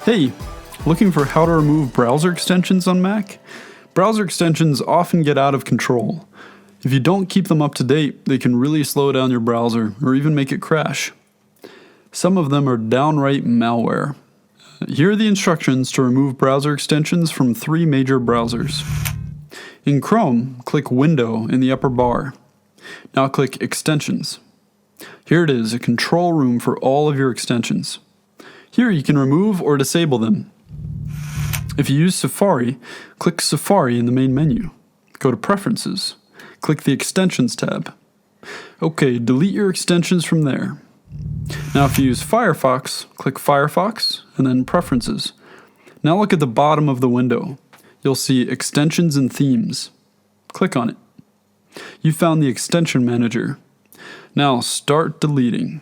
Hey, looking for how to remove browser extensions on Mac? Browser extensions often get out of control. If you don't keep them up to date, they can really slow down your browser or even make it crash. Some of them are downright malware. Here are the instructions to remove browser extensions from 3 major browsers. In Chrome, click Window in the upper bar. Now click Extensions. Here it is, a control room for all of your extensions. Here you can remove or disable them. If you use Safari, click Safari in the main menu. Go to Preferences. Click the Extensions tab. Okay, delete your extensions from there. Now if you use Firefox, click Firefox and then Preferences. Now look at the bottom of the window. You'll see Extensions and Themes. Click on it. You found the Extension Manager. Now start deleting.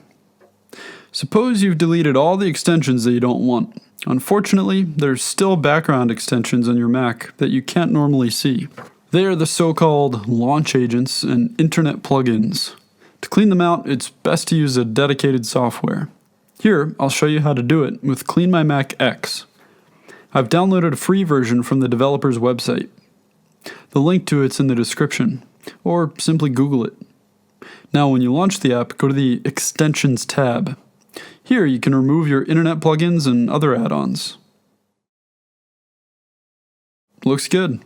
Suppose you've deleted all the extensions that you don't want. Unfortunately, there's still background extensions on your Mac that you can't normally see. They are the so-called launch agents and internet plugins. To clean them out, it's best to use a dedicated software. Here, I'll show you how to do it with CleanMyMac X. I've downloaded a free version from the developer's website. The link to it's in the description, or simply Google it. Now when you launch the app, go to the Extensions tab. Here you can remove your internet plugins and other add-ons. Looks good.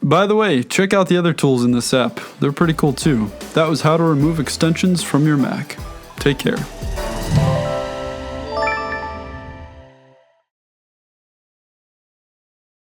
By the way, check out the other tools in this app. They're pretty cool too. That was how to remove extensions from your Mac. Take care.